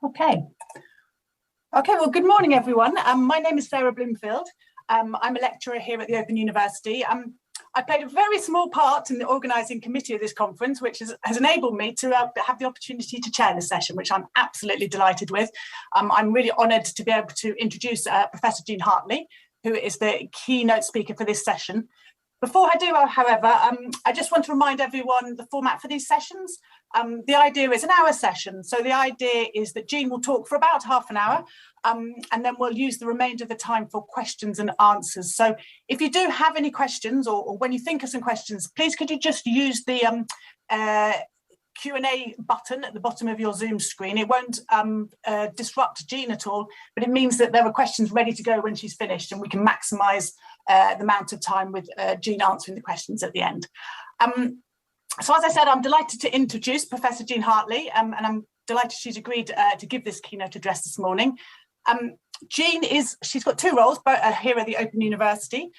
Okay. Okay, well, good morning, everyone. My name is Sarah Bloomfield. I'm a lecturer here at the Open University. I played a very small part in the organising committee of this conference, which has enabled me to have the opportunity to chair this session, which I'm absolutely delighted with. I'm really honoured to be able to introduce Professor Jean Hartley, who is the keynote speaker for this session. Before I do, however, I just want to remind everyone the format for these sessions. The idea is an hour session. So the idea is that Jean will talk for about half an hour, and then we'll use the remainder of the time for questions and answers. So if you do have any questions, or when you think of some questions, please could you just use the Q&A button at the bottom of your Zoom screen. It won't disrupt Jean at all, but it means that there are questions ready to go when she's finished, and we can maximise the amount of time with Jean answering the questions at the end. So as I said, I'm delighted to introduce Professor Jean Hartley, and I'm delighted she's agreed to give this keynote address this morning. She's got two roles here at the Open University.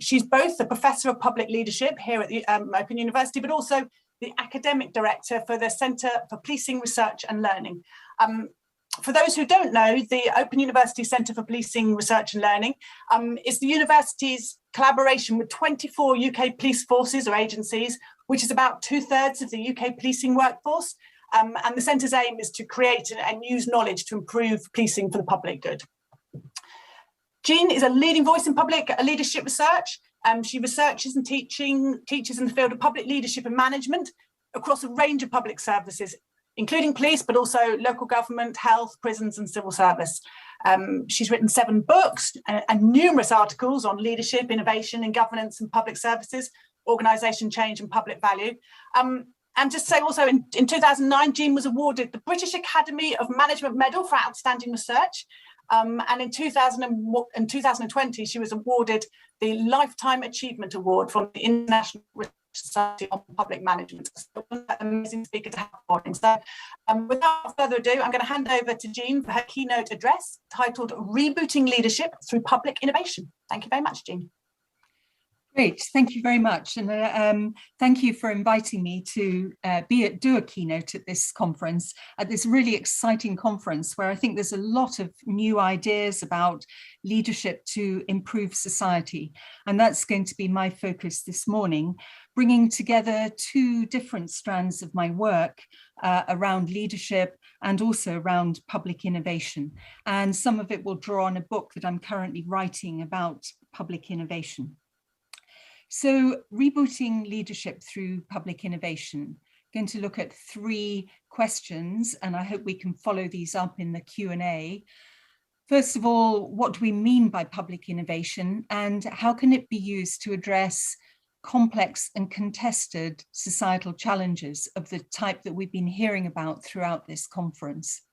She's both the Professor of Public Leadership here at the Open University, but also the Academic Director for the Centre for Policing, Research and Learning. For those who don't know, the Open University Centre for Policing, Research and Learning is the university's collaboration with 24 UK police forces or agencies, which is about 2/3 of the UK policing workforce. And the centre's aim is to create and use knowledge to improve policing for the public good. Jean is a leading voice in public leadership research. She researches and teaches in the field of public leadership and management across a range of public services, including police, but also local government, health, prisons and civil service. She's written 7 books and numerous articles on leadership, innovation and governance and public services, organisation change and public value. And just to say also, in 2009, Jean was awarded the British Academy of Management Medal for outstanding research. And in 2020, she was awarded the Lifetime Achievement Award from the International Research Society on Public Management. So an amazing speaker to have this morning. So without further ado, I'm going to hand over to Jean for her keynote address titled Rebooting Leadership Through Public Innovation. Thank you very much, Jean. Great, thank you very much, and thank you for inviting me to do a keynote at this conference, at this really exciting conference where I think there's a lot of new ideas about leadership to improve society, and that's going to be my focus this morning, bringing together 2 different strands of my work around leadership and also around public innovation, and some of it will draw on a book that I'm currently writing about public innovation. So, rebooting leadership through public innovation. I'm going to look at 3 questions, and I hope we can follow these up in the Q&A. First of all, what do we mean by public innovation, and how can it be used to address complex and contested societal challenges of the type that we've been hearing about throughout this conference?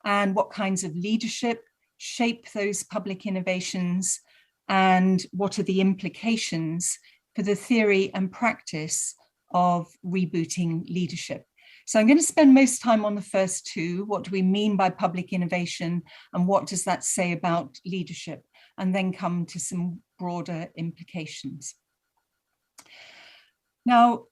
And what kinds of leadership shape those public innovations? And what are the implications for the theory and practice of rebooting leadership? So I'm going to spend most time on the first 2. What do we mean by public innovation, and what does that say about leadership? And then come to some broader implications. Now,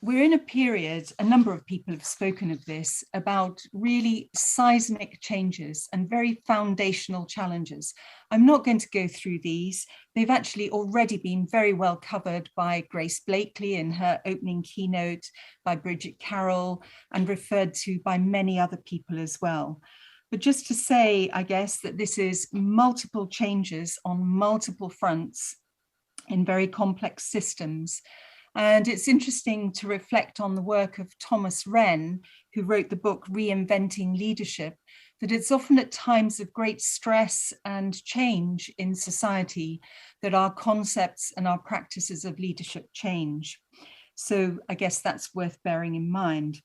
we're in a period, a number of people have spoken of this, about really seismic changes and very foundational challenges. I'm not going to go through these. They've actually already been very well covered by Grace Blakely in her opening keynote, by Bridget Carroll, and referred to by many other people as well. But just to say, I guess, that this is multiple changes on multiple fronts in very complex systems. And it's interesting to reflect on the work of Thomas Wren, who wrote the book Reinventing Leadership, that it's often at times of great stress and change in society that our concepts and our practices of leadership change. So I guess that's worth bearing in mind.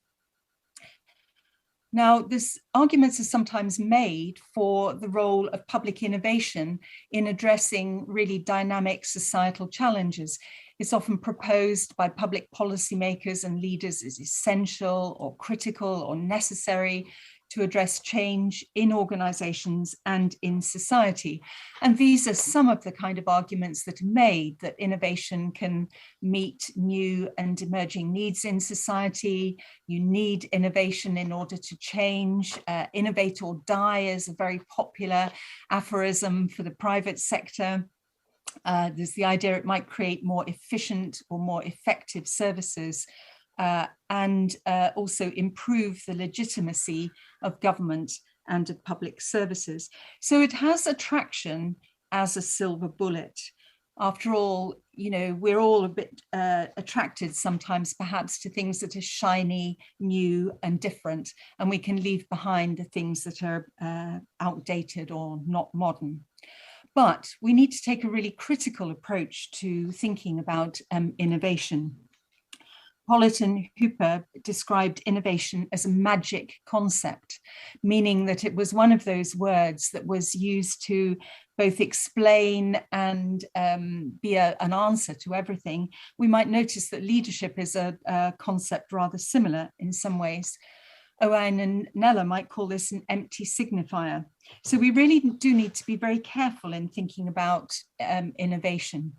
Now, this arguments are sometimes made for the role of public innovation in addressing really dynamic societal challenges. It's often proposed by public policymakers and leaders as essential or critical or necessary to address change in organizations and in society. And these are some of the kind of arguments that are made, that innovation can meet new and emerging needs in society. You need innovation in order to change. Innovate or die is a very popular aphorism for the private sector. There's the idea it might create more efficient or more effective services, and also improve the legitimacy of government and of public services. So it has attraction as a silver bullet. After all, you know, we're all a bit attracted sometimes perhaps to things that are shiny, new and different, and we can leave behind the things that are outdated or not modern. But we need to take a really critical approach to thinking about innovation. Politan Hooper described innovation as a magic concept, meaning that it was one of those words that was used to both explain and be an answer to everything. We might notice that leadership is a concept rather similar in some ways. Owain and Nella might call this an empty signifier. So we really do need to be very careful in thinking about innovation.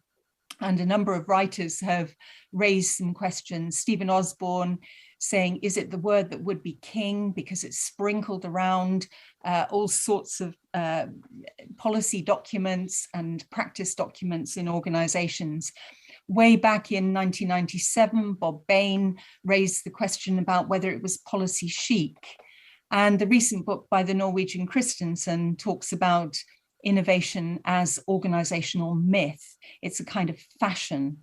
And a number of writers have raised some questions. Stephen Osborne saying, is it the word that would be king because it's sprinkled around all sorts of policy documents and practice documents in organizations? Way back in 1997, Bob Bain raised the question about whether it was policy chic. And the recent book by the Norwegian Christensen talks about innovation as organizational myth. It's a kind of fashion.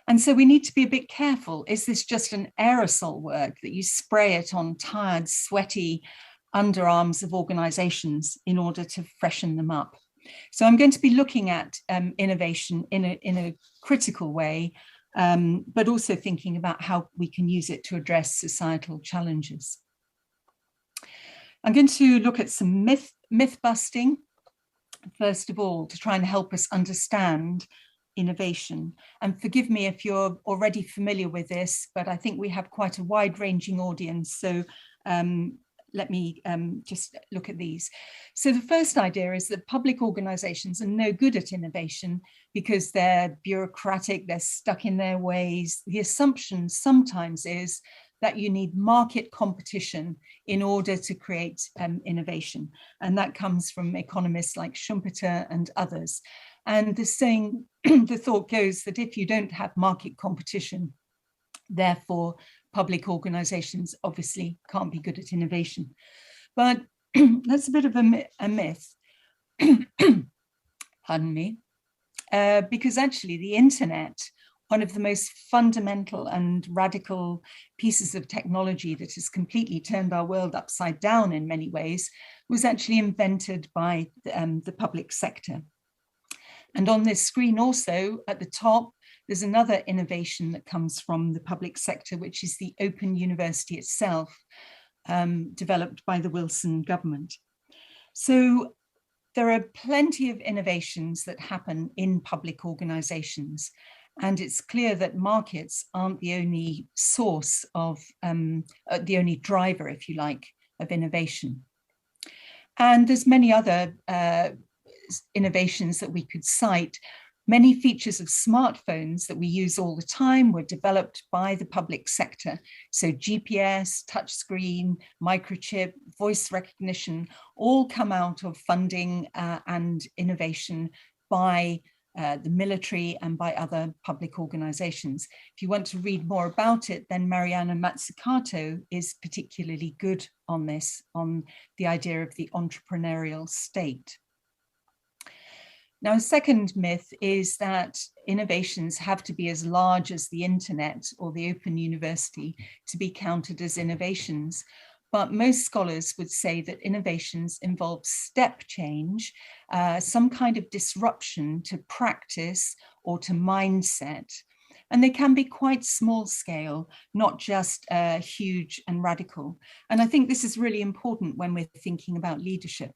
And so we need to be a bit careful. Is this just an aerosol word that you spray it on tired, sweaty underarms of organizations in order to freshen them up? So I'm going to be looking at innovation in a critical way, but also thinking about how we can use it to address societal challenges. I'm going to look at some myth busting, first of all, to try and help us understand innovation. And forgive me if you're already familiar with this, but I think we have quite a wide-ranging audience. So let me just look at these. So the first idea is that public organizations are no good at innovation because they're bureaucratic, they're stuck in their ways. The assumption sometimes is that you need market competition in order to create innovation. And that comes from economists like Schumpeter and others. And the saying, the thought goes that if you don't have market competition, therefore public organizations obviously can't be good at innovation. But that's a bit of a myth, pardon me, because actually the internet, one of the most fundamental and radical pieces of technology that has completely turned our world upside down in many ways, was actually invented by the public sector. And on this screen also at the top, there's another innovation that comes from the public sector, which is the Open University itself, developed by the Wilson government. So there are plenty of innovations that happen in public organizations. And it's clear that markets aren't the only source of, the only driver, if you like, of innovation. And there's many other innovations that we could cite. Many features of smartphones that we use all the time were developed by the public sector. So GPS, touchscreen, microchip, voice recognition, all come out of funding and innovation by the military and by other public organizations. If you want to read more about it, then Mariana Mazzucato is particularly good on this, on the idea of the entrepreneurial state. Now, a second myth is that innovations have to be as large as the internet or the Open University to be counted as innovations. But most scholars would say that innovations involve step change, some kind of disruption to practice or to mindset. And they can be quite small scale, not just huge and radical. And I think this is really important when we're thinking about leadership.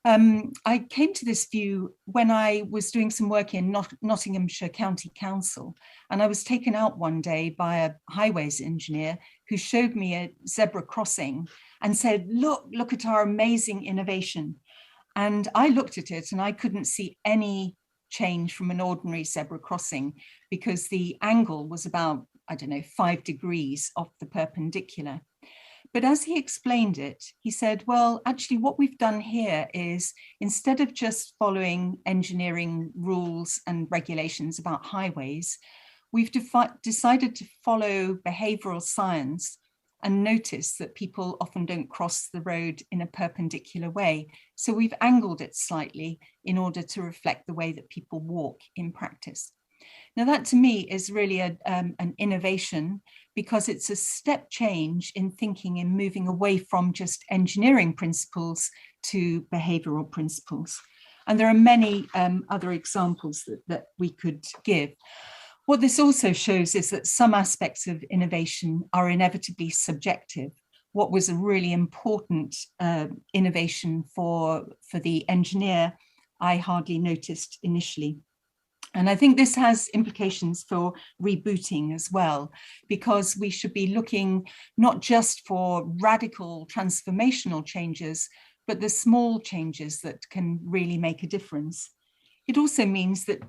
I came to this view when I was doing some work in Nottinghamshire County Council, and I was taken out one day by a highways engineer who showed me a zebra crossing and said, look at our amazing innovation. And I looked at it and I couldn't see any change from an ordinary zebra crossing because the angle was about, I don't know, 5 degrees off the perpendicular. But as he explained it, he said, well, actually what we've done here is instead of just following engineering rules and regulations about highways, we've decided to follow behavioral science and notice that people often don't cross the road in a perpendicular way. So we've angled it slightly in order to reflect the way that people walk in practice. Now that to me is really an innovation because it's a step change in thinking and moving away from just engineering principles to behavioral principles. And there are many other examples that we could give. What this also shows is that some aspects of innovation are inevitably subjective. What was a really important innovation for the engineer, I hardly noticed initially. And I think this has implications for rebooting as well, because we should be looking not just for radical transformational changes, but the small changes that can really make a difference. It also means that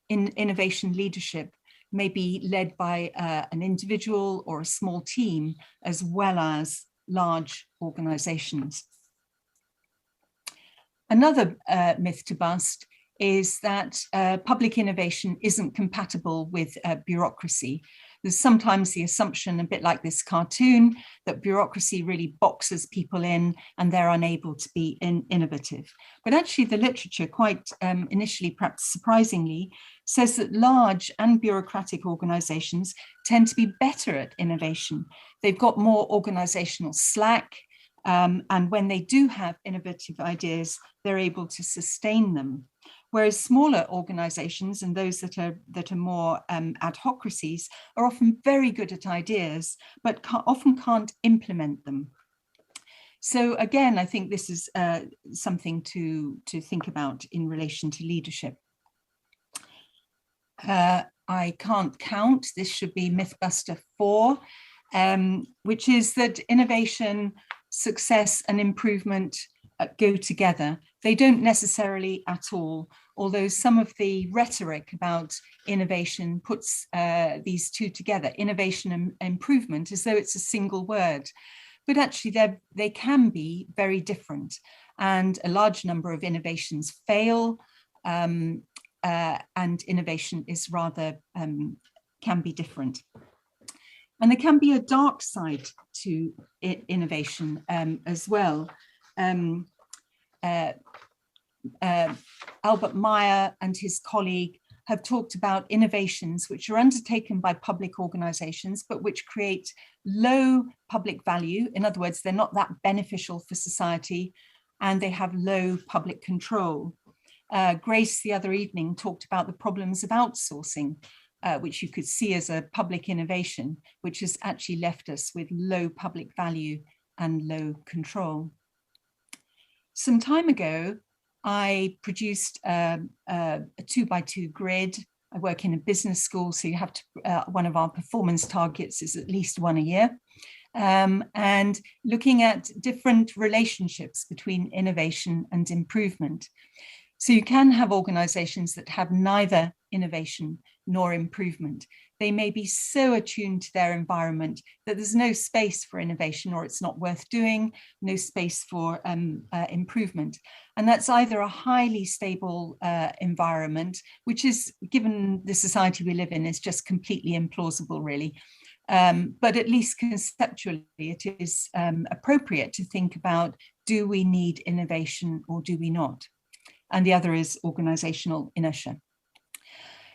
innovation leadership may be led by an individual or a small team, as well as large organizations. Another myth to bust is that public innovation isn't compatible with bureaucracy. There's sometimes the assumption, a bit like this cartoon, that bureaucracy really boxes people in and they're unable to be innovative. But actually the literature, quite initially, perhaps surprisingly, says that large and bureaucratic organizations tend to be better at innovation. They've got more organizational slack, and when they do have innovative ideas, they're able to sustain them. Whereas smaller organizations and those that are more ad hocracies are often very good at ideas, but often can't implement them. So again, I think this is something to think about in relation to leadership. I can't count, this should be Mythbuster 4, which is that innovation, success and improvement go together. They don't necessarily at all, although some of the rhetoric about innovation puts these two together, innovation and improvement, as though it's a single word. But actually they can be very different, and a large number of innovations fail, and innovation is rather, can be different. And there can be a dark side to innovation as well. Albert Meyer and his colleague have talked about innovations which are undertaken by public organizations, but which create low public value. In other words, they're not that beneficial for society, and they have low public control. Grace the other evening talked about the problems of outsourcing, which you could see as a public innovation, which has actually left us with low public value and low control. Some time ago, I produced a 2x2 grid. I work in a business school, so you have to, one of our performance targets is at least one a year. And looking at different relationships between innovation and improvement. So you can have organizations that have neither innovation nor improvement. They may be so attuned to their environment that there's no space for innovation, or it's not worth doing, no space for improvement. And that's either a highly stable environment, which is, given the society we live in, is just completely implausible, really. But at least conceptually, it is appropriate to think about, do we need innovation or do we not? And the other is organizational inertia.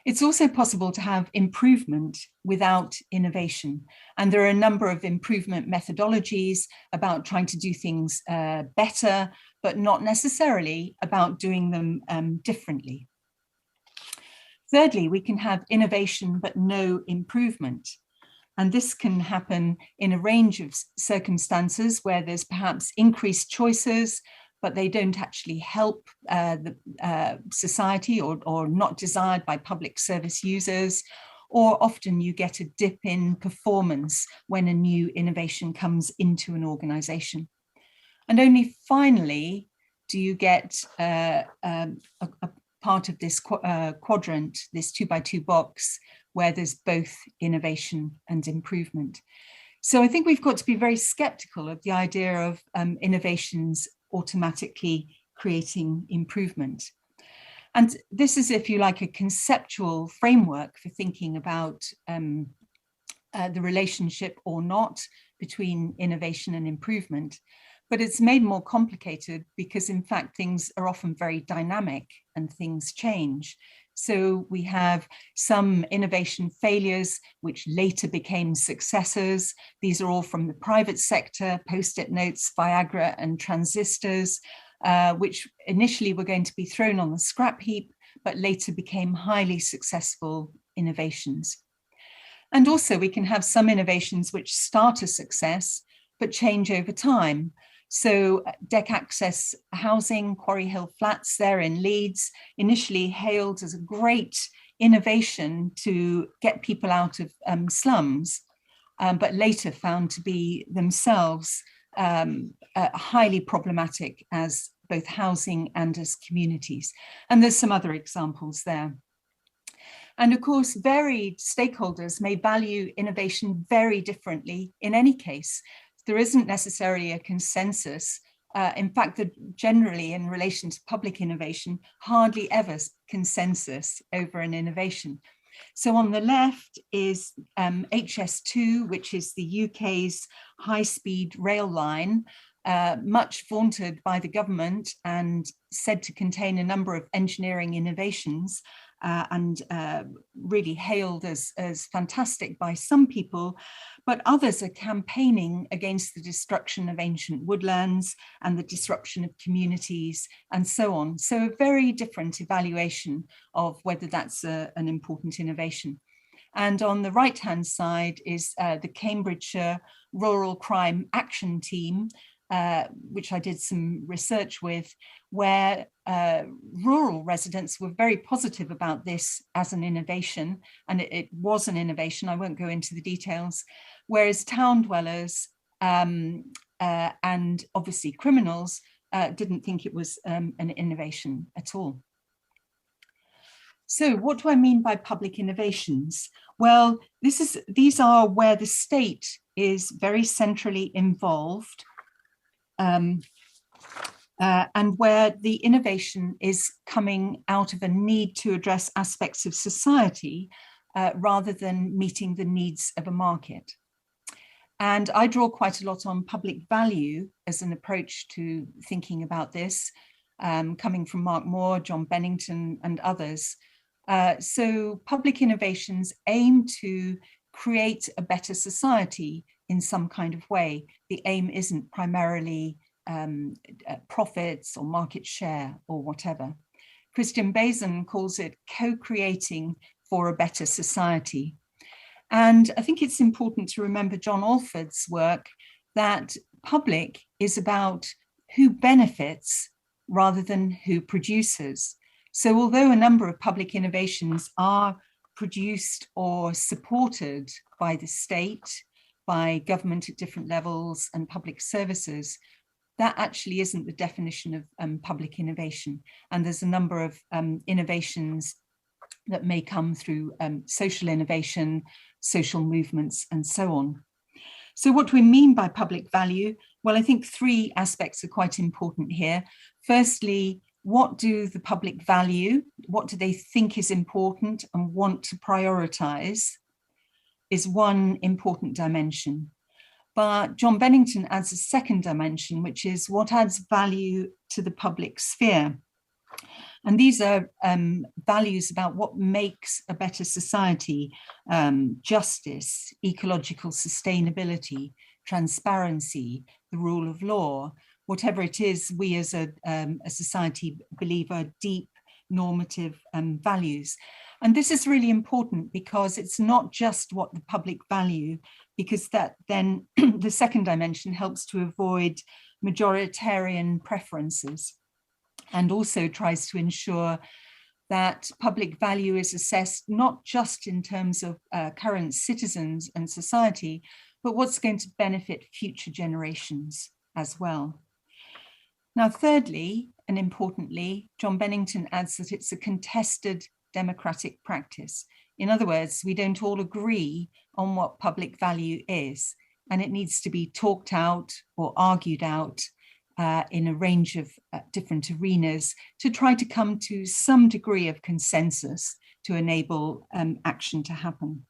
It's also possible to have improvement without innovation. And there are a number of improvement methodologies about trying to do things better, but not necessarily about doing them differently. Thirdly, we can have innovation, but no improvement. And this can happen in a range of circumstances where there's perhaps increased choices, but they don't actually help the society, or not desired by public service users, or often you get a dip in performance when a new innovation comes into an organization. And only finally do you get a part of this quadrant, this 2x2 box, where there's both innovation and improvement. So I think we've got to be very skeptical of the idea of innovations automatically creating improvement. And this is, if you like, a conceptual framework for thinking about the relationship or not between innovation and improvement. But it's made more complicated because, in fact, things are often very dynamic and things change. So we have some innovation failures, which later became successes. These are all from the private sector: Post-it notes, Viagra, and transistors, which initially were going to be thrown on the scrap heap, but later became highly successful innovations. And also we can have some innovations which start a success, but change over time. So deck access housing, Quarry Hill Flats there in Leeds, initially hailed as a great innovation to get people out of slums, but later found to be themselves highly problematic as both housing and as communities. And there's some other examples there. And of course, varied stakeholders may value innovation very differently in any case. There isn't necessarily a consensus. In fact, generally in relation to public innovation, hardly ever consensus over an innovation. So on the left is HS2, which is the UK's high-speed rail line, much vaunted by the government and said to contain a number of engineering innovations, and really hailed as fantastic by some people, but others are campaigning against the destruction of ancient woodlands and the disruption of communities and so on. So a very different evaluation of whether that's an important innovation. And on the right-hand side is the Cambridgeshire Rural Crime Action Team, which I did some research with, where rural residents were very positive about this as an innovation, and it was an innovation. I won't go into the details, whereas town dwellers and obviously criminals didn't think it was an innovation at all. So what do I mean by public innovations? Well, these are where the state is very centrally involved, and where the innovation is coming out of a need to address aspects of society rather than meeting the needs of a market. And I draw quite a lot on public value as an approach to thinking about this, coming from Mark Moore, John Bennington, and others. So public innovations aim to create a better society in some kind of way. The aim isn't primarily profits or market share or whatever. Christian Bazin calls it co-creating for a better society. And I think it's important to remember John Alford's work that public is about who benefits rather than who produces. So although a number of public innovations are produced or supported by the state, by government at different levels and public services, that actually isn't the definition of public innovation. And there's a number of innovations that may come through social innovation, social movements, and so on. So what do we mean by public value? Well, I think three aspects are quite important here. Firstly, what do the public value? What do they think is important and want to prioritize is one important dimension. But John Bennington adds a second dimension, which is what adds value to the public sphere. And these are values about what makes a better society: justice, ecological sustainability, transparency, the rule of law, whatever it is we as a society believe are deep normative values. And this is really important because it's not just what the public value, because that then the second dimension helps to avoid majoritarian preferences and also tries to ensure that public value is assessed not just in terms of current citizens and society, but what's going to benefit future generations as well. Now, thirdly, and importantly, John Bennington adds that it's a contested democratic practice. In other words, we don't all agree on what public value is, and it needs to be talked out or argued out in a range of different arenas to try to come to some degree of consensus to enable action to happen.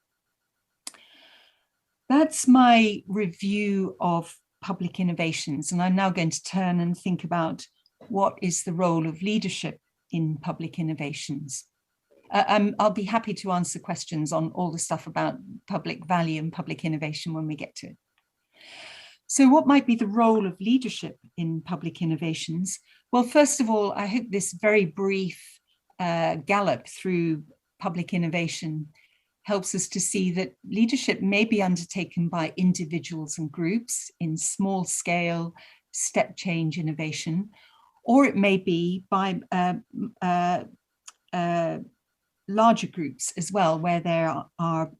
That's my review of public innovations, and I'm now going to turn and think about what is the role of leadership in public innovations. I'll be happy to answer questions on all the stuff about public value and public innovation when we get to it. So what might be the role of leadership in public innovations? Well, first of all, I hope this very brief gallop through public innovation helps us to see that leadership may be undertaken by individuals and groups in small scale, step change innovation, or it may be by larger groups as well, where there are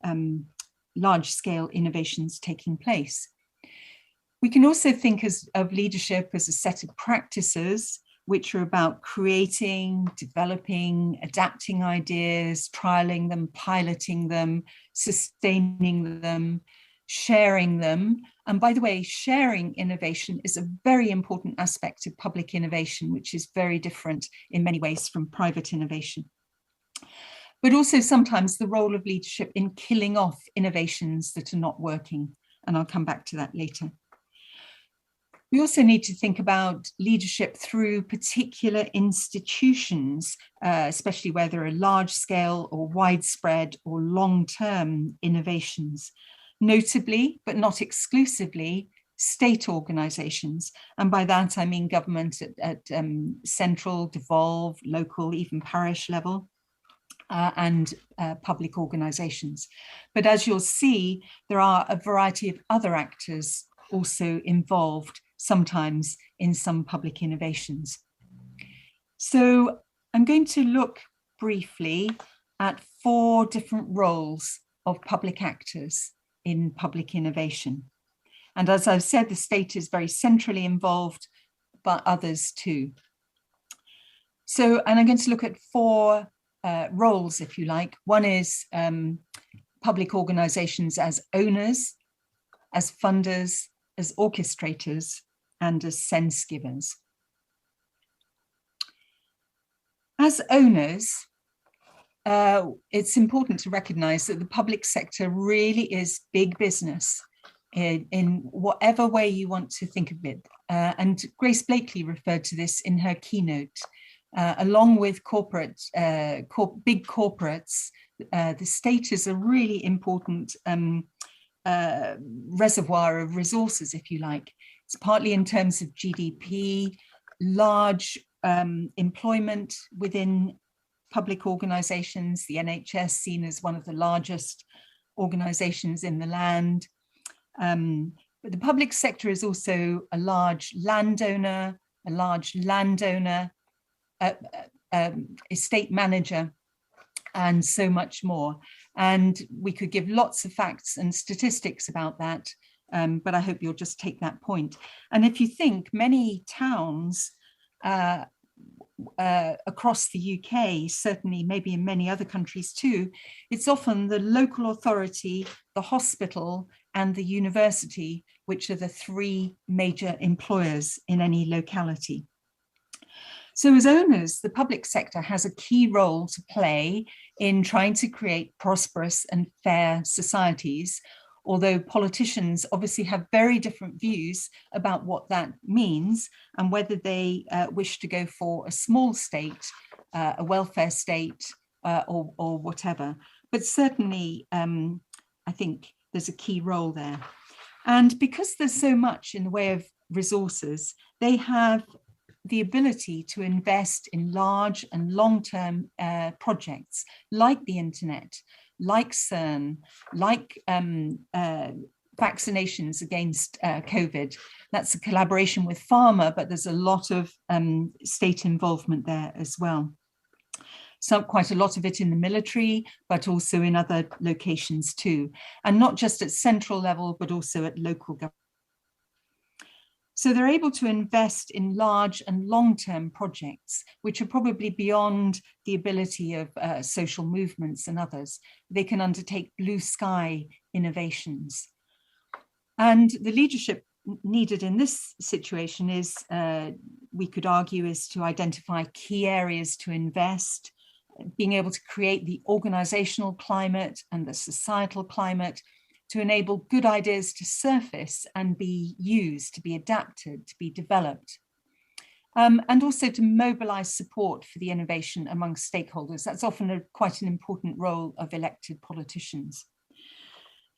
large scale innovations taking place. We can also think of leadership as a set of practices which are about creating, developing, adapting ideas, trialing them, piloting them, sustaining them, sharing them. And by the way, sharing innovation is a very important aspect of public innovation, which is very different in many ways from private innovation. But also sometimes the role of leadership in killing off innovations that are not working. And I'll come back to that later. We also need to think about leadership through particular institutions, especially where there are large scale or widespread or long-term innovations, notably, but not exclusively, state organizations. And by that, I mean government at central, devolved, local, even parish level, and public organizations. But as you'll see, there are a variety of other actors also involved sometimes in some public innovations. So I'm going to look briefly at 4 different roles of public actors in public innovation. And as I've said, the state is very centrally involved, but others too. So, and I'm going to look at 4 roles, if you like. One is public organizations as owners, as funders, as orchestrators, and as sense givers. As owners, it's important to recognize that the public sector really is big business in whatever way you want to think of it. And Grace Blakely referred to this in her keynote. Along with big corporates, the state is a really important reservoir of resources, if you like. It's partly in terms of GDP, large employment within public organizations, the NHS seen as one of the largest organizations in the land. But the public sector is also a large landowner, estate manager, and so much more. And we could give lots of facts and statistics about that, but I hope you'll just take that point. And if you think, many towns across the UK, certainly maybe in many other countries too, it's often the local authority, the hospital, and the university, which are the 3 major employers in any locality. So as owners, the public sector has a key role to play in trying to create prosperous and fair societies, although politicians obviously have very different views about what that means and whether they wish to go for a small state, a welfare state, or whatever. But certainly, I think there's a key role there. And because there's so much in the way of resources, they have the ability to invest in large and long-term projects like the internet, like CERN, like vaccinations against COVID. That's a collaboration with pharma, but there's a lot of state involvement there as well. So quite a lot of it in the military, but also in other locations too. And not just at central level, but also at local government. So they're able to invest in large and long-term projects, which are probably beyond the ability of social movements and others. They can undertake blue sky innovations. And the leadership needed in this situation is, we could argue, is to identify key areas to invest, being able to create the organizational climate and the societal climate to enable good ideas to surface and be used, to be adapted, to be developed. And also to mobilize support for the innovation among stakeholders. That's often quite an important role of elected politicians.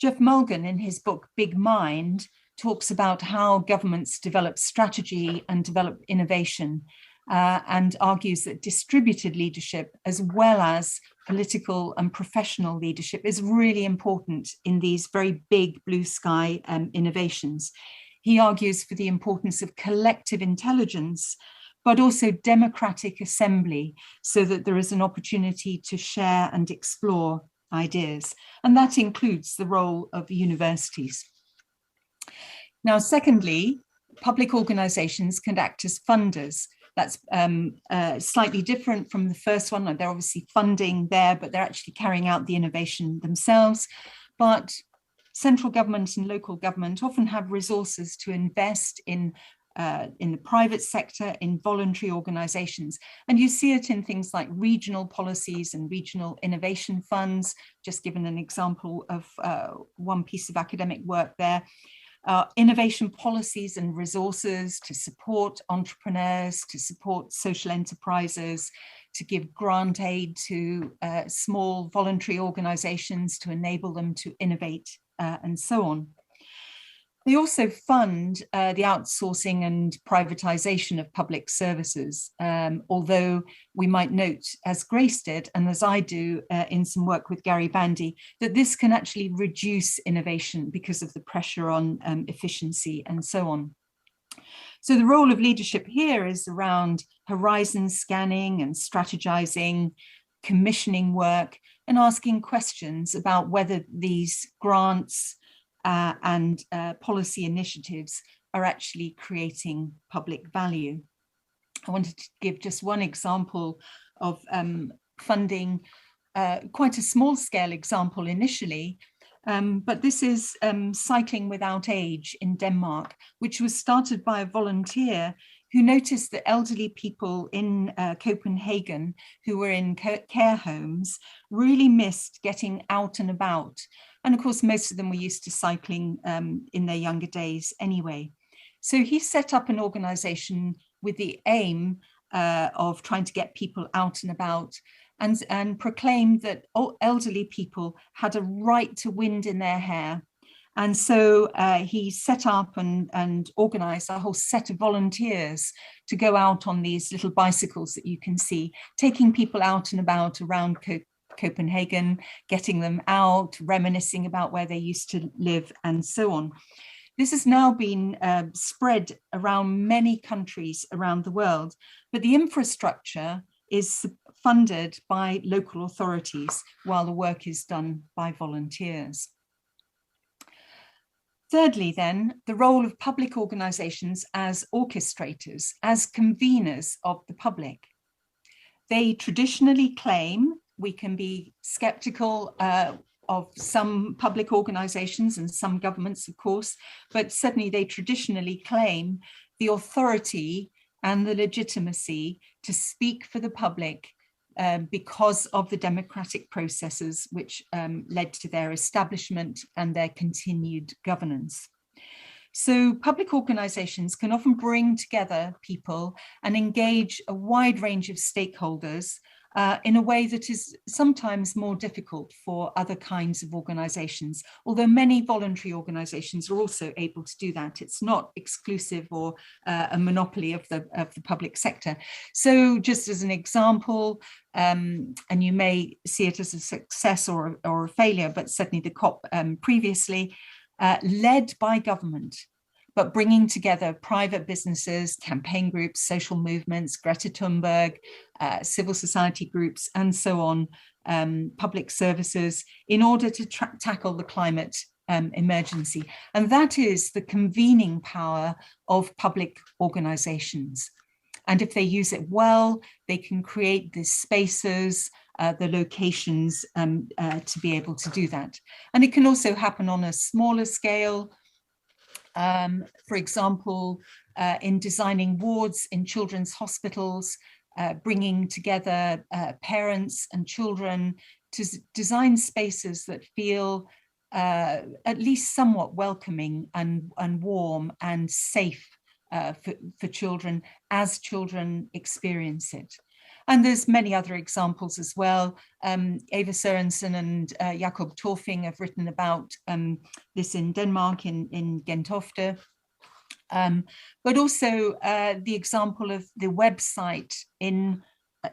Jeff Mulgan, in his book, Big Mind, talks about how governments develop strategy and develop innovation, and argues that distributed leadership, as well as political and professional leadership, is really important in these very big blue sky innovations. He argues for the importance of collective intelligence, but also democratic assembly, so that there is an opportunity to share and explore ideas. And that includes the role of universities. Now, secondly, public organizations can act as funders. That's slightly different from the first one. They're obviously funding there, but they're actually carrying out the innovation themselves. But central government and local government often have resources to invest in the private sector, in voluntary organizations. And you see it in things like regional policies and regional innovation funds, just given an example of one piece of academic work there. Innovation policies and resources to support entrepreneurs, to support social enterprises, to give grant aid to small voluntary organizations to enable them to innovate and so on. They also fund the outsourcing and privatization of public services, although we might note, as Grace did, and as I do in some work with Gary Bandy, that this can actually reduce innovation because of the pressure on efficiency and so on. So the role of leadership here is around horizon scanning and strategizing, commissioning work, and asking questions about whether these grants and policy initiatives are actually creating public value. I wanted to give just one example of funding, quite a small scale example initially, but this is Cycling Without Age in Denmark, which was started by a volunteer who noticed that elderly people in Copenhagen who were in care homes really missed getting out and about. And of course, most of them were used to cycling in their younger days anyway. So he set up an organization with the aim of trying to get people out and about, and proclaimed that all elderly people had a right to wind in their hair. And so he set up and organized a whole set of volunteers to go out on these little bicycles that you can see, taking people out and about around Copenhagen, getting them out, reminiscing about where they used to live and so on. This has now been spread around many countries around the world, but the infrastructure is funded by local authorities while the work is done by volunteers. Thirdly, then, the role of public organizations as orchestrators, as conveners of the public. They traditionally claim, we can be skeptical of some public organizations and some governments, of course, but certainly they traditionally claim the authority and the legitimacy to speak for the public because of the democratic processes which led to their establishment and their continued governance. So public organizations can often bring together people and engage a wide range of stakeholders in a way that is sometimes more difficult for other kinds of organizations, although many voluntary organizations are also able to do that. It's not exclusive or a monopoly of the public sector. So just as an example, and you may see it as a success or a failure, but certainly the COP previously, led by government, but bringing together private businesses, campaign groups, social movements, Greta Thunberg, civil society groups, and so on, public services, in order to tackle the climate emergency. And that is the convening power of public organizations. And if they use it well, they can create the spaces, the locations to be able to do that. And it can also happen on a smaller scale. For example, in designing wards in children's hospitals, bringing together parents and children to design spaces that feel at least somewhat welcoming and warm and safe for children as children experience it. And there's many other examples as well. Eva Sørensen and Jakob Torfing have written about this in Denmark, in Gentofte. But also the example of the website in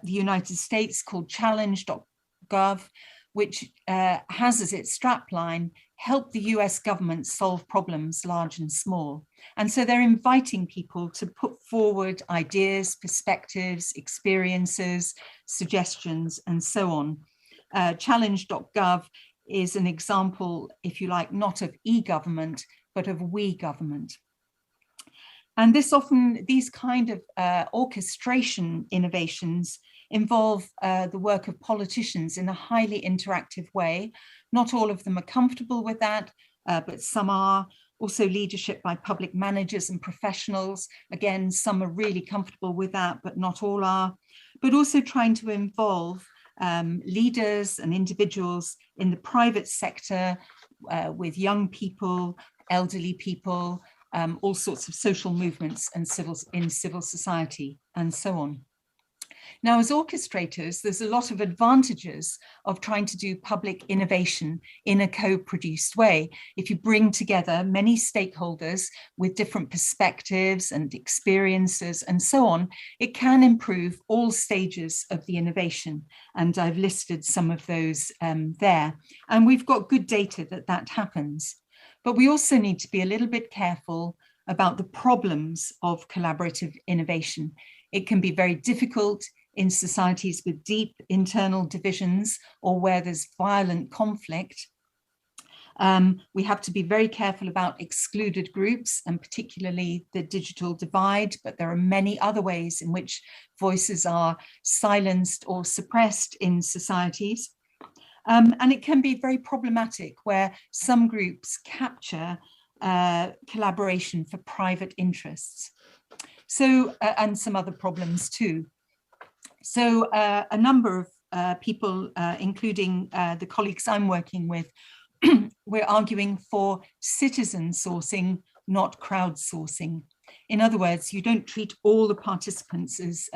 the United States called challenge.gov, which has as its strapline, help the US government solve problems large and small. And so they're inviting people to put forward ideas, perspectives, experiences, suggestions, and so on. Challenge.gov is an example, if you like, not of e-government, but of we government. And these kind of orchestration innovations involve the work of politicians in a highly interactive way. Not all of them are comfortable with that, but some are. Also leadership by public managers and professionals. Again, some are really comfortable with that, but not all are. But also trying to involve leaders and individuals in the private sector with young people, elderly people, all sorts of social movements and civil society, and so on. Now, as orchestrators, there's a lot of advantages of trying to do public innovation in a co-produced way. If you bring together many stakeholders with different perspectives and experiences and so on, it can improve all stages of the innovation. And I've listed some of those there. And we've got good data that that happens. But we also need to be a little bit careful about the problems of collaborative innovation. It can be very difficult in societies with deep internal divisions or where there's violent conflict. We have to be very careful about excluded groups and particularly the digital divide, but there are many other ways in which voices are silenced or suppressed in societies. And it can be very problematic where some groups capture collaboration for private interests. So, and some other problems too. So a number of people, including the colleagues I'm working with, we're arguing for citizen sourcing, not crowdsourcing. In other words, you don't treat all the participants as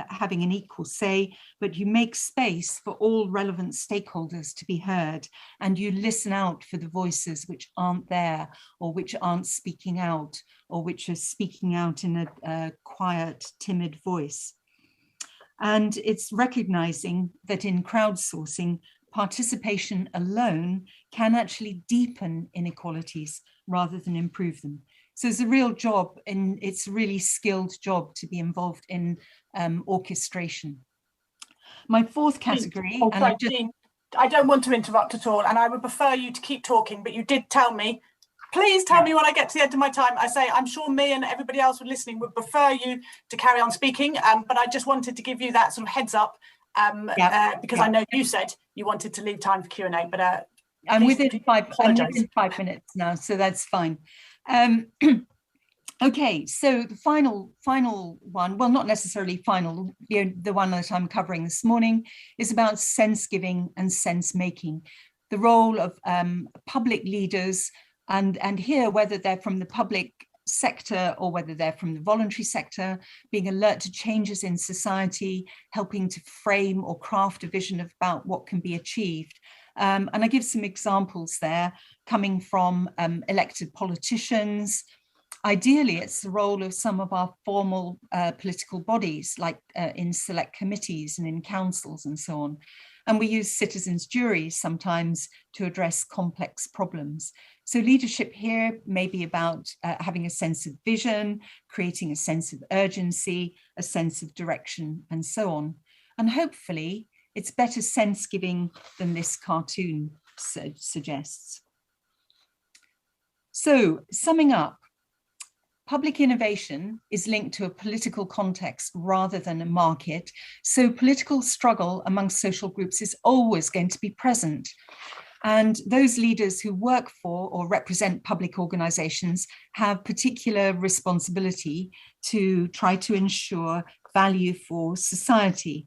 having an equal say, but you make space for all relevant stakeholders to be heard, and you listen out for the voices which aren't there, or which aren't speaking out, or which are speaking out in a quiet, timid voice. And it's recognizing that in crowdsourcing, participation alone can actually deepen inequalities rather than improve them. So it's a real job, and it's a really skilled job to be involved in orchestration. My fourth category, Jean, I don't want to interrupt at all, and I would prefer you to keep talking, but you did tell me, please tell me when I get to the end of my time. I say, I'm sure me and everybody else who are listening would prefer you to carry on speaking, but I just wanted to give you that sort of heads up, because I know you said you wanted to leave time for Q&A, but I'm within 5 minutes now, so that's fine. Okay, so the final one, well, not necessarily final, the one that I'm covering this morning is about sense giving and sense making, the role of public leaders, and here, whether they're from the public sector or whether they're from the voluntary sector, being alert to changes in society, helping to frame or craft a vision about what can be achieved. And I give some examples there coming from elected politicians. Ideally, it's the role of some of our formal political bodies, like in select committees and in councils and so on. And we use citizens' juries sometimes to address complex problems. So leadership here may be about having a sense of vision, creating a sense of urgency, a sense of direction, and so on. And hopefully it's better sense giving than this cartoon suggests. So summing up, public innovation is linked to a political context rather than a market. So political struggle amongst social groups is always going to be present. And those leaders who work for or represent public organizations have particular responsibility to try to ensure value for society.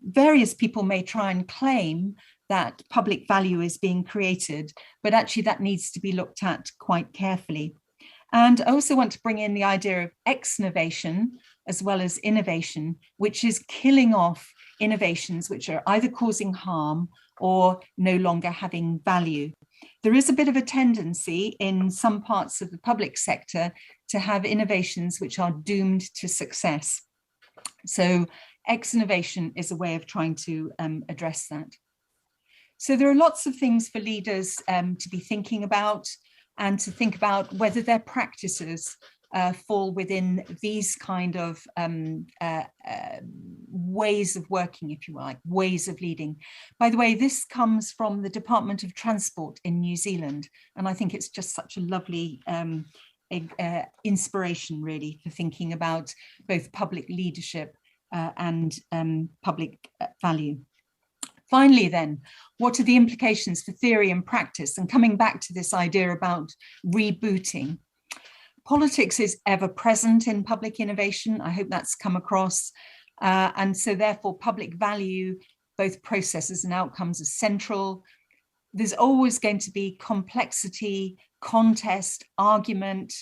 Various people may try and claim that public value is being created, but actually that needs to be looked at quite carefully. And I also want to bring in the idea of exnovation as well as innovation, which is killing off innovations which are either causing harm or no longer having value. There is a bit of a tendency in some parts of the public sector to have innovations which are doomed to success. So exnovation is a way of trying to address that. So there are lots of things for leaders to be thinking about, and to think about whether their practices fall within these kind of ways of working, if you like, ways of leading. By the way, this comes from the Department of Transport in New Zealand, and I think it's just such a lovely inspiration, really, for thinking about both public leadership and public value. Finally, then, what are the implications for theory and practice? And coming back to this idea about rebooting. Politics is ever present in public innovation. I hope that's come across. And so therefore public value, both processes and outcomes, are central. There's always going to be complexity, contest, argument,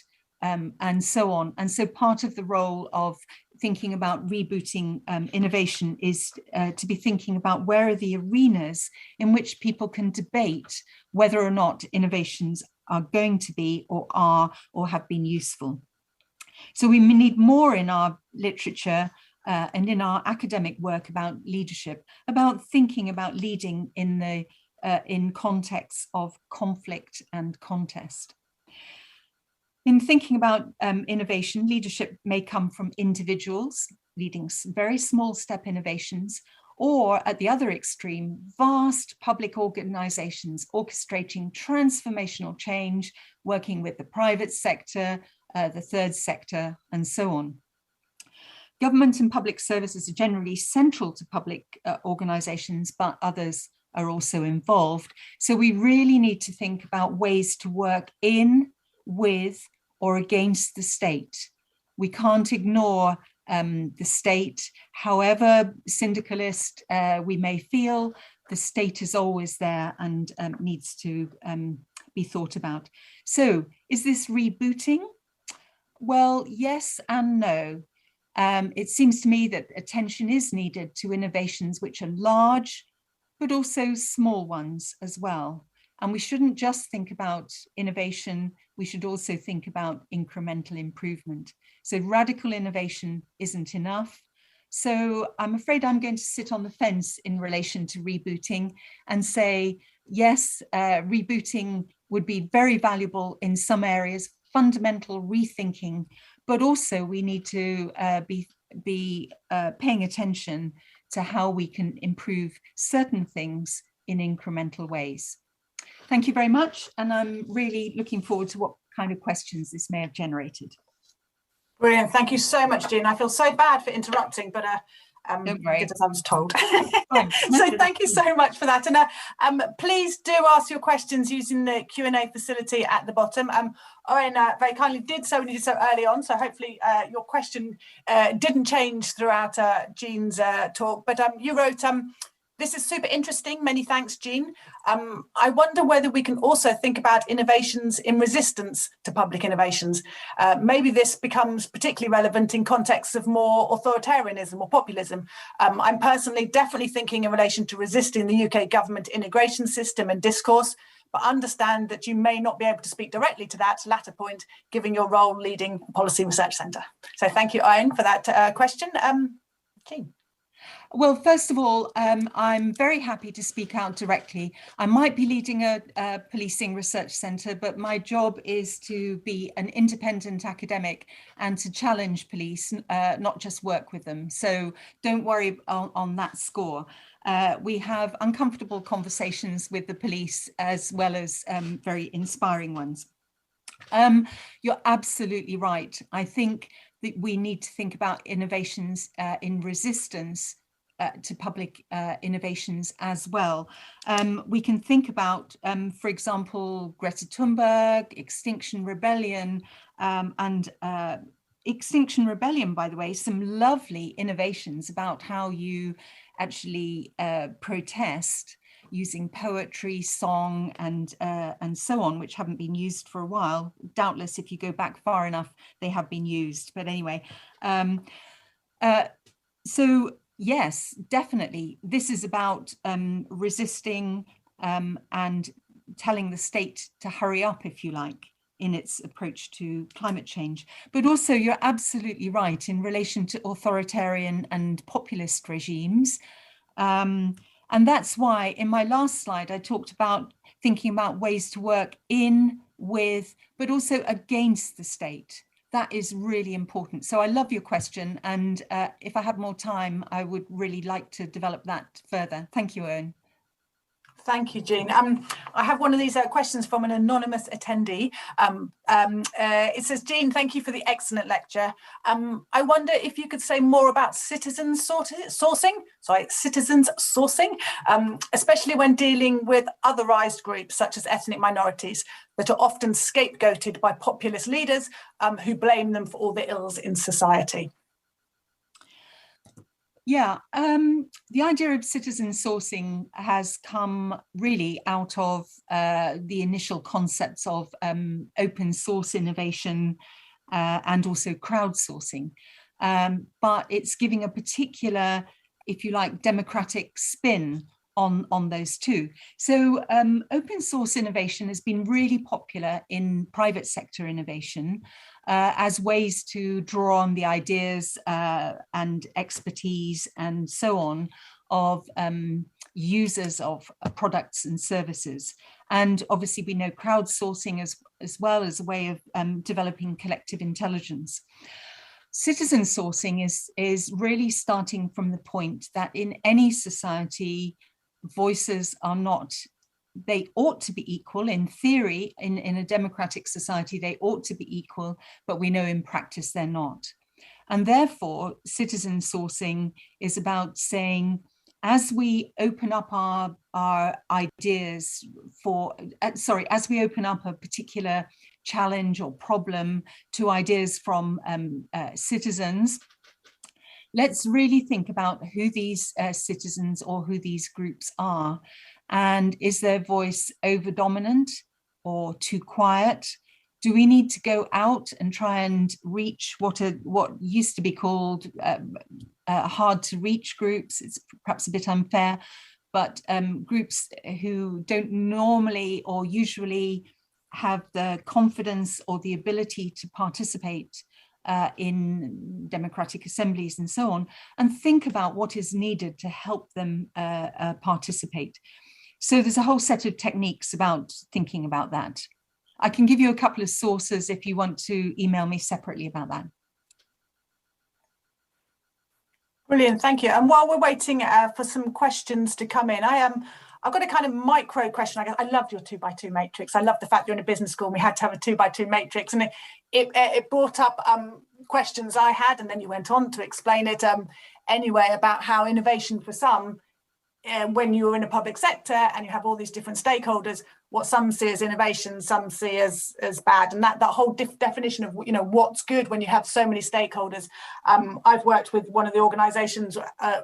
and so on. And so part of the role of thinking about rebooting innovation is to be thinking about where are the arenas in which people can debate whether or not innovations are going to be or are or have been useful. So we need more in our literature and in our academic work about leadership, about thinking about leading in the in contexts of conflict and contest. In thinking about innovation, leadership may come from individuals leading very small step innovations, or at the other extreme, vast public organizations orchestrating transformational change, working with the private sector, the third sector, and so on. Government and public services are generally central to public organizations, but others are also involved. So we really need to think about ways to work in, with, or against the state. We can't ignore the state. However syndicalist we may feel, the state is always there and needs to be thought about. So is this rebooting? Well, yes and no. It seems to me that attention is needed to innovations which are large, but also small ones as well. And we shouldn't just think about innovation, we should also think about incremental improvement. So radical innovation isn't enough. So I'm afraid I'm going to sit on the fence in relation to rebooting and say, yes, rebooting would be very valuable in some areas, fundamental rethinking, but also we need to be paying attention to how we can improve certain things in incremental ways. Thank you very much. And I'm really looking forward to what kind of questions this may have generated. Brilliant. Thank you so much, Jean. I feel so bad for interrupting, but don't worry. As I was told. So thank you so much for that. And please do ask your questions using the Q&A facility at the bottom. Owen very kindly did so, and he did so early on. So hopefully your question didn't change throughout Jean's talk. But you wrote, this is super interesting. Many thanks, Jean. I wonder whether we can also think about innovations in resistance to public innovations. Maybe this becomes particularly relevant in contexts of more authoritarianism or populism. I'm personally definitely thinking in relation to resisting the UK government integration system and discourse, but understand that you may not be able to speak directly to that latter point, given your role leading Policy Research Centre. So thank you, Owen, for that question. Jean. Well, first of all, I'm very happy to speak out directly. I might be leading a policing research centre, but my job is to be an independent academic and to challenge police, not just work with them. So don't worry on that score. We have uncomfortable conversations with the police as well as very inspiring ones. You're absolutely right. I think that we need to think about innovations in resistance to public innovations as well. We can think about, for example, Greta Thunberg, Extinction Rebellion, and Extinction Rebellion, by the way, some lovely innovations about how you actually protest using poetry, song, and so on, which haven't been used for a while. Doubtless, if you go back far enough, they have been used. But anyway, so yes, definitely, this is about resisting and telling the state to hurry up, if you like, in its approach to climate change. But also, you're absolutely right in relation to authoritarian and populist regimes. And that's why in my last slide, I talked about thinking about ways to work in, with, but also against the state. That is really important. So I love your question. And if I had more time, I would really like to develop that further. Thank you, Owen. Thank you, Jean. I have one of these questions from an anonymous attendee. It says, Jean, thank you for the excellent lecture. I wonder if you could say more about citizens sourcing, especially when dealing with otherized groups such as ethnic minorities that are often scapegoated by populist leaders who blame them for all the ills in society. Yeah, the idea of citizen sourcing has come really out of the initial concepts of open source innovation and also crowdsourcing. But it's giving a particular, if you like, democratic spin on those two. So open source innovation has been really popular in private sector innovation as ways to draw on the ideas and expertise and so on of users of products and services. And obviously we know crowdsourcing as well as a way of developing collective intelligence. Citizen sourcing is really starting from the point that in any society, voices are not, they ought to be equal in theory. In a democratic society, they ought to be equal, but we know in practice they're not. And therefore, citizen sourcing is about saying, as we open up our ideas for, as we open up a particular challenge or problem to ideas from citizens, let's really think about who these citizens or who these groups are. And is their voice over dominant or too quiet? Do we need to go out and try and reach what used to be called hard to reach groups? It's perhaps a bit unfair, but groups who don't normally or usually have the confidence or the ability to participate in democratic assemblies and so on, and think about what is needed to help them participate. So there's a whole set of techniques about thinking about that. I can give you a couple of sources if you want to email me separately about that. Brilliant, thank you. And while we're waiting for some questions to come in, I've got a kind of micro question. I loved your 2x2 matrix. I love the fact you're in a business school and we had to have a 2x2 matrix, and it brought up questions I had, and then you went on to explain it anyway about how innovation for some, when you're in a public sector and you have all these different stakeholders, what some see as innovation, some see as bad, and that whole definition of what's good when you have so many stakeholders. I've worked with one of the organisations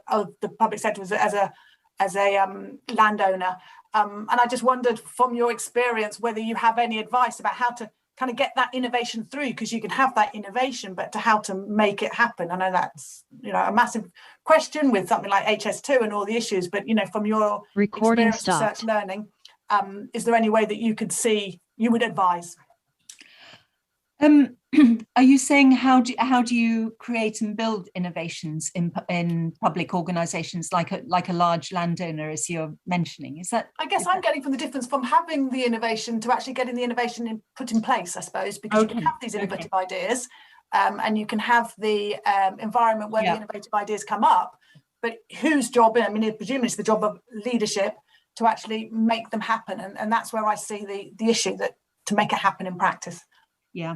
of the public sector as a landowner, and I just wondered from your experience whether you have any advice about how to kind of get that innovation through, because you can have that innovation, but to how to make it happen. I know that's a massive question with something like HS2 and all the issues, but from your experience research learning, is there any way that you would advise? Are you saying how do you create and build innovations in public organisations like a large landowner, as you're mentioning? Is that? I guess I'm getting from the difference from having the innovation to actually getting the innovation put in place, I suppose, because you can have these innovative ideas, and you can have the environment where the innovative ideas come up. But whose job? I mean, presumably it's the job of leadership to actually make them happen, and that's where I see the issue, that to make it happen in practice. Yeah.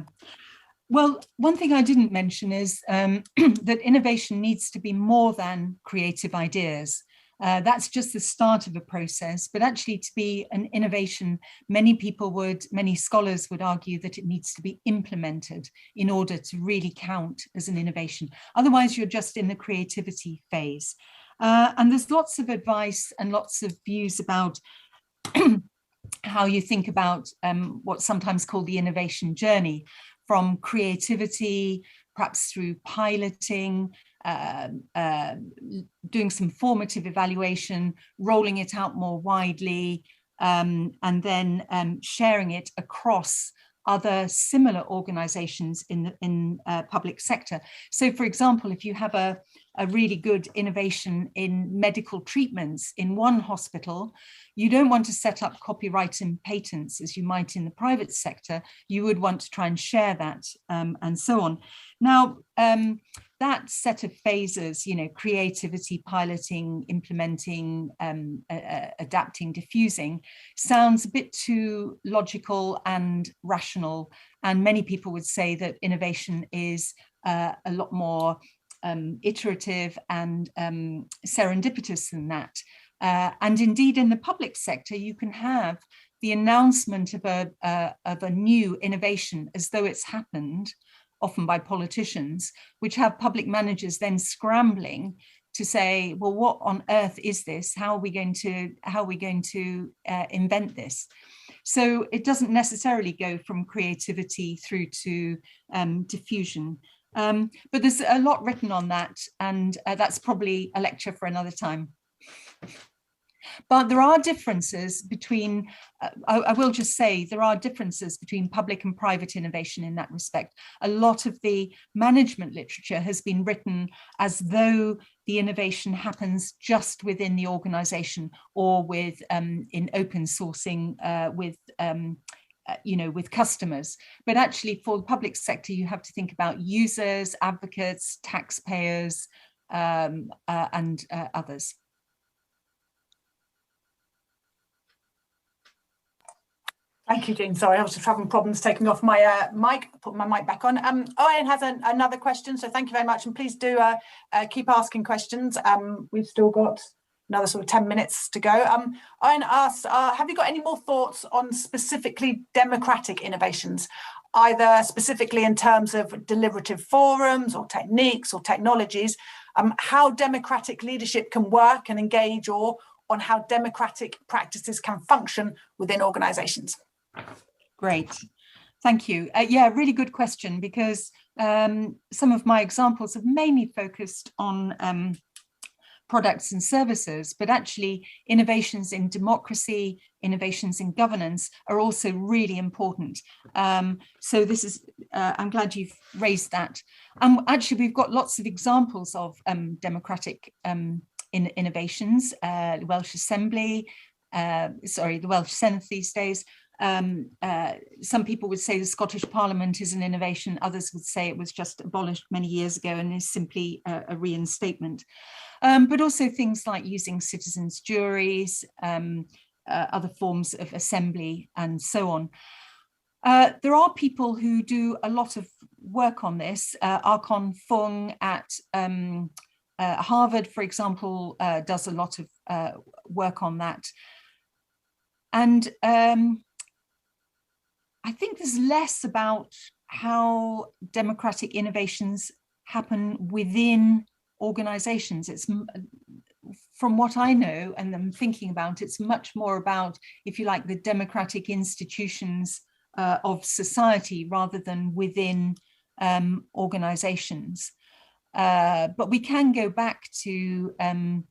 Well, one thing I didn't mention is that innovation needs to be more than creative ideas. That's just the start of a process, but actually to be an innovation, many scholars would argue that it needs to be implemented in order to really count as an innovation. Otherwise, you're just in the creativity phase. And there's lots of advice and lots of views about how you think about what's sometimes called the innovation journey, from creativity, perhaps through piloting, doing some formative evaluation, rolling it out more widely, and then sharing it across other similar organizations in the public sector. So, for example, if you have a really good innovation in medical treatments in one hospital, you don't want to set up copyright and patents as you might in the private sector. You would want to try and share that, and so on. Now, that set of phases, creativity, piloting, implementing, adapting, diffusing, sounds a bit too logical and rational. And many people would say that innovation is a lot more iterative and serendipitous than that. And indeed, in the public sector, you can have the announcement of a new innovation as though it's happened, often by politicians, which have public managers then scrambling to say, well, what on earth is this? How are we going to invent this? So it doesn't necessarily go from creativity through to diffusion. But there's a lot written on that, and that's probably a lecture for another time. But there are differences between, I will just say, there are differences between public and private innovation in that respect. A lot of the management literature has been written as though the innovation happens just within the organization, or with in open sourcing with customers. But actually, for the public sector, you have to think about users, advocates, taxpayers, and others. Thank you, Jean. Sorry, I was just having problems taking off my mic, put my mic back on. Owen has another question, so thank you very much. And please do keep asking questions. We've still got another sort of 10 minutes to go. Owen asks, have you got any more thoughts on specifically democratic innovations, either specifically in terms of deliberative forums or techniques or technologies, how democratic leadership can work and engage, or on how democratic practices can function within organizations? Great, thank you. Yeah, really good question, because some of my examples have mainly focused on products and services, but actually innovations in democracy, innovations in governance are also really important. So this is, I'm glad you've raised that. Actually, we've got lots of examples of democratic innovations, the Welsh Assembly, the Welsh Senate these days. Some people would say the Scottish Parliament is an innovation. Others would say it was just abolished many years ago and is simply a reinstatement. But also things like using citizens' juries, other forms of assembly, and so on. There are people who do a lot of work on this. Arkon Fung at Harvard, for example, does a lot of work on that. And I think there's less about how democratic innovations happen within organizations. It's, from what I know and I'm thinking about, it's much more about, if you like, the democratic institutions of society rather than within organizations. But we can go back to, do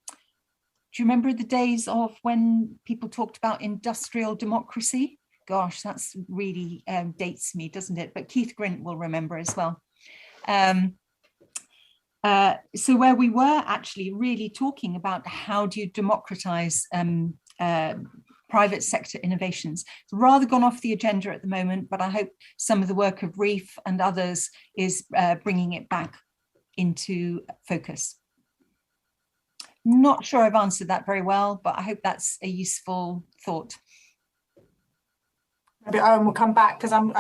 you remember the days of when people talked about industrial democracy? gosh, that's really dates me, doesn't it? But Keith Grint will remember as well. So where we were actually really talking about how do you democratize private sector innovations. It's rather gone off the agenda at the moment, but I hope some of the work of Reef and others is bringing it back into focus. Not sure I've answered that very well, but I hope that's a useful thought. Maybe Owen will come back, because I'm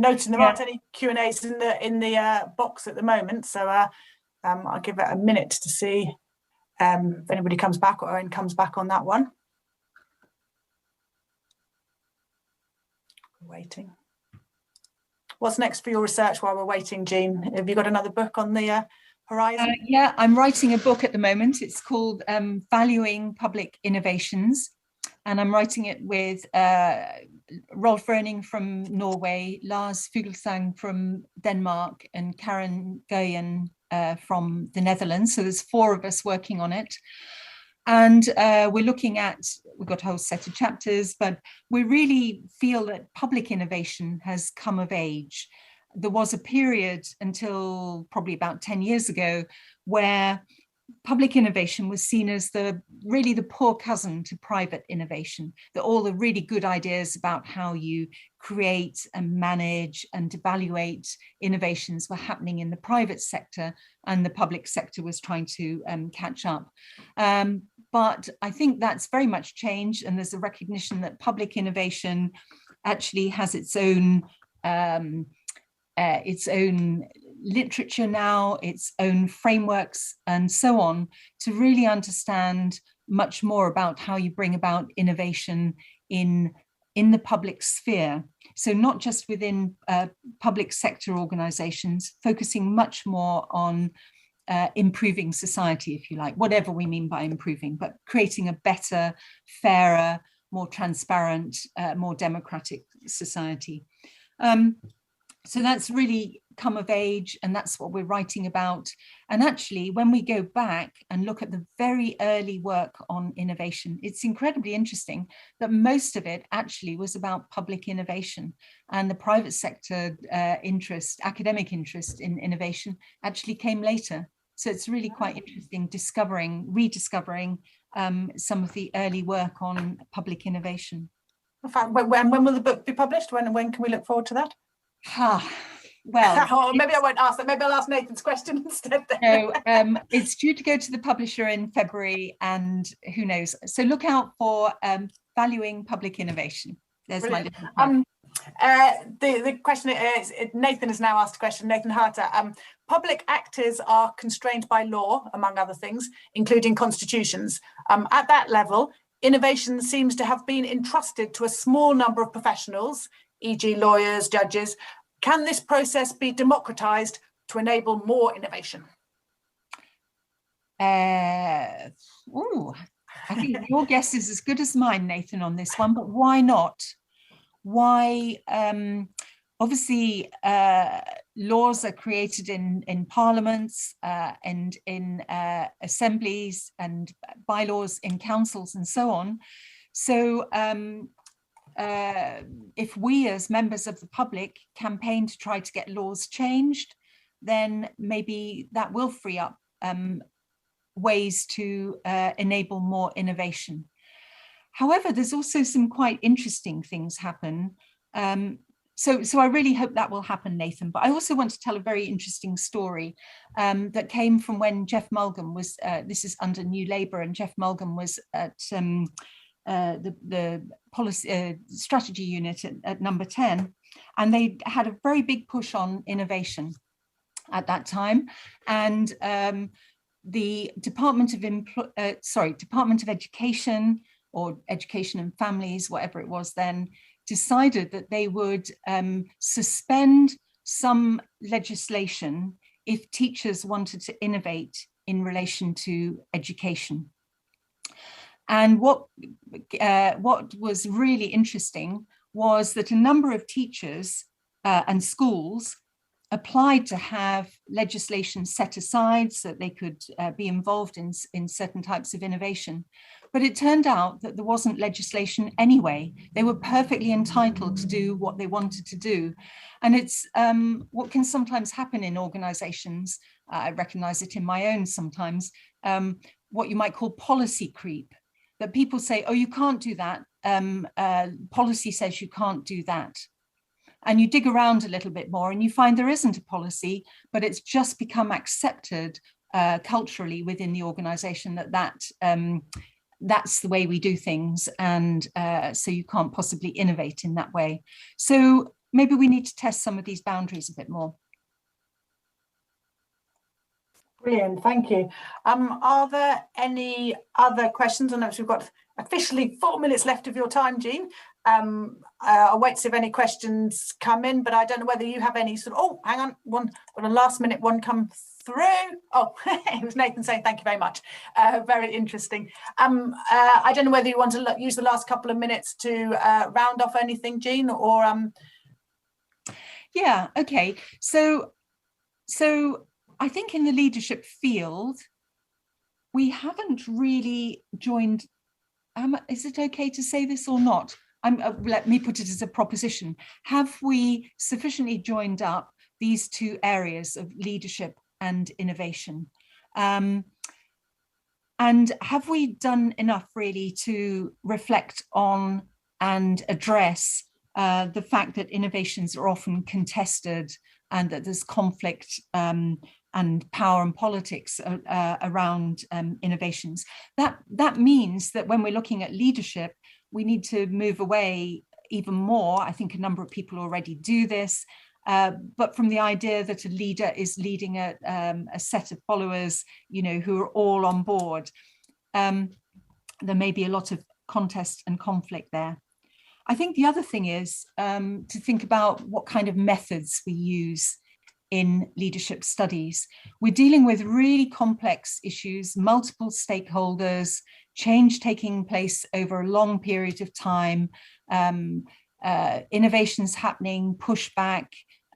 noting there aren't any Q&As in the box at the moment, so I'll give it a minute to see if anybody comes back, or Owen comes back on that one. Waiting. What's next for your research while we're waiting, Jean? Have you got another book on the horizon? Yeah, I'm writing a book at the moment. It's called Valuing Public Innovations, and I'm writing it with Rolf Rønning from Norway, Lars Fuglesang from Denmark, and Karen Guyen from the Netherlands. So there's 4 of us working on it. And we're looking at, we've got a whole set of chapters, but we really feel that public innovation has come of age. There was a period until probably about 10 years ago where public innovation was seen as really the poor cousin to private innovation, that all the really good ideas about how you create and manage and evaluate innovations were happening in the private sector, and the public sector was trying to catch up. But I think that's very much changed, and there's a recognition that public innovation actually has its own literature now, its own frameworks and so on, to really understand much more about how you bring about innovation in the public sphere. So not just within public sector organizations, focusing much more on improving society, if you like, whatever we mean by improving, but creating a better, fairer, more transparent, more democratic society. So that's really come of age, and that's what we're writing about. And actually, when we go back and look at the very early work on innovation, it's incredibly interesting that most of it actually was about public innovation, and the private sector interest, academic interest in innovation actually came later. So it's really quite interesting rediscovering some of the early work on public innovation. When will the book be published? When can we look forward to that? Well, maybe I won't ask that. Maybe I'll ask Nathan's question instead. No, it's due to go to the publisher in February, and who knows. So look out for Valuing Public Innovation. There's Brilliant. My little the question is, Nathan has now asked a question. Nathan Harter. Public actors are constrained by law, among other things, including constitutions. At that level, innovation seems to have been entrusted to a small number of professionals, e.g. lawyers, judges. Can this process be democratized to enable more innovation? I think your guess is as good as mine, Nathan, on this one, but why not? Why? Obviously, laws are created in parliaments and in assemblies, and bylaws in councils and so on. So if we as members of the public campaign to try to get laws changed, then maybe that will free up ways to enable more innovation. However, there's also some quite interesting things happen. So I really hope that will happen, Nathan. But I also want to tell a very interesting story that came from when Jeff Mulgan was, this is under New Labour, and Jeff Mulgan was at the policy strategy unit at number 10, and they had a very big push on innovation at that time. And the Department of Education, or Education and Families, whatever it was then, decided that they would suspend some legislation if teachers wanted to innovate in relation to education. And what was really interesting was that a number of teachers and schools applied to have legislation set aside so that they could be involved in certain types of innovation. But it turned out that there wasn't legislation anyway. They were perfectly entitled to do what they wanted to do. And it's what can sometimes happen in organizations, I recognize it in my own sometimes, what you might call policy creep, that people say, oh, you can't do that. Policy says you can't do that. And you dig around a little bit more and you find there isn't a policy, but it's just become accepted culturally within the organization that's the way we do things. And so you can't possibly innovate in that way. So maybe we need to test some of these boundaries a bit more. Brilliant, thank you. Are there any other questions? I know we've got officially 4 minutes left of your time, Jean. I'll wait to see if any questions come in, but I don't know whether you have any sort of, oh, hang on, got a last minute one come through. Oh, it was Nathan saying thank you very much. Very interesting. I don't know whether you want to use the last couple of minutes to round off anything, Jean, or... Yeah, okay. So I think in the leadership field, we haven't really joined, is it okay to say this or not? Let me put it as a proposition. Have we sufficiently joined up these two areas of leadership and innovation? And have we done enough really to reflect on and address the fact that innovations are often contested and that there's conflict and power and politics around innovations? That means that when we're looking at leadership, we need to move away even more. I think a number of people already do this, but from the idea that a leader is leading a set of followers, who are all on board. There may be a lot of contest and conflict there. I think the other thing is to think about what kind of methods we use in leadership studies. We're dealing with really complex issues, multiple stakeholders, change taking place over a long period of time, innovations happening, pushback,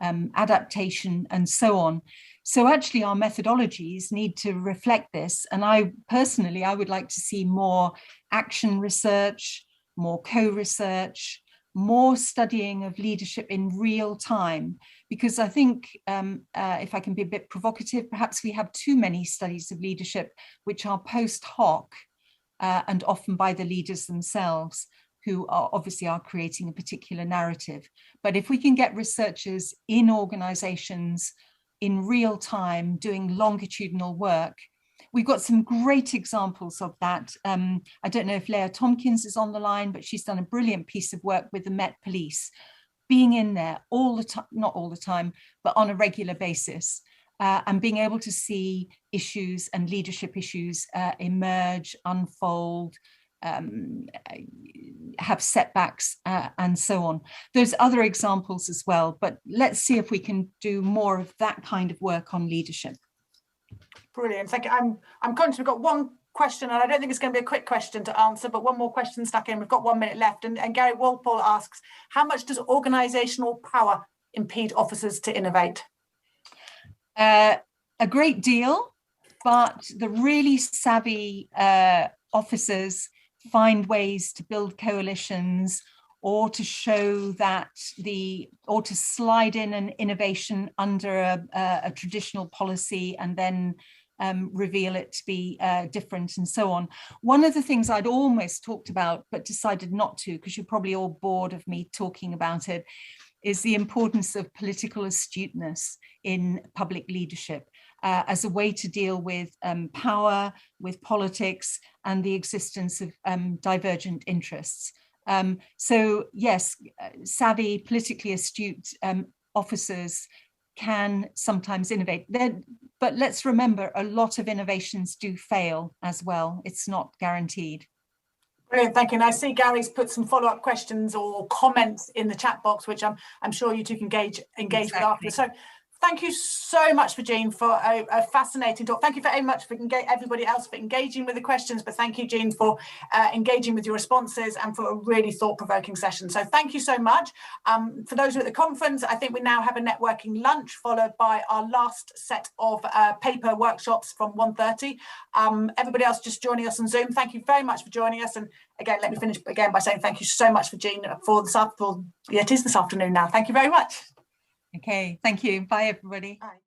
adaptation, and so on. So actually our methodologies need to reflect this. And I would like to see more action research, more co-research, more studying of leadership in real time, because I think if I can be a bit provocative, perhaps we have too many studies of leadership which are post hoc and often by the leaders themselves, who obviously are creating a particular narrative. But if we can get researchers in organizations in real time doing longitudinal work, we've got some great examples of that. I don't know if Leah Tompkins is on the line, but she's done a brilliant piece of work with the Met Police, being in there all the time, not all the time, but on a regular basis, and being able to see issues and leadership issues emerge, unfold, have setbacks, and so on. There's other examples as well, but let's see if we can do more of that kind of work on leadership. Brilliant, thank you. I'm conscious we've got one question, and I don't think it's going to be a quick question to answer, but one more question stuck in. We've got 1 minute left, and Gary Walpole asks, how much does organisational power impede officers to innovate? A great deal, but the really savvy officers find ways to build coalitions or to show that or to slide in an innovation under a traditional policy and then reveal it to be different and so on. One of the things I'd almost talked about but decided not to, because you're probably all bored of me talking about it, is the importance of political astuteness in public leadership as a way to deal with power, with politics, and the existence of divergent interests. So yes, savvy, politically astute officers can sometimes innovate. But let's remember, a lot of innovations do fail as well. It's not guaranteed. Brilliant, thank you. And I see Gary's put some follow-up questions or comments in the chat box, which I'm sure you two can engage with after. So Thank you so much, Jean, for a fascinating talk. Thank you very much for everybody else for engaging with the questions, but thank you, Jean, for engaging with your responses and for a really thought-provoking session. So thank you so much. For those who are at the conference, I think we now have a networking lunch followed by our last set of paper workshops from 1:30. Everybody else just joining us on Zoom, thank you very much for joining us. And again, let me finish again by saying thank you so much for Jean for this afternoon. Yeah, it is this afternoon now. Thank you very much. Okay, thank you. Bye, everybody. Bye.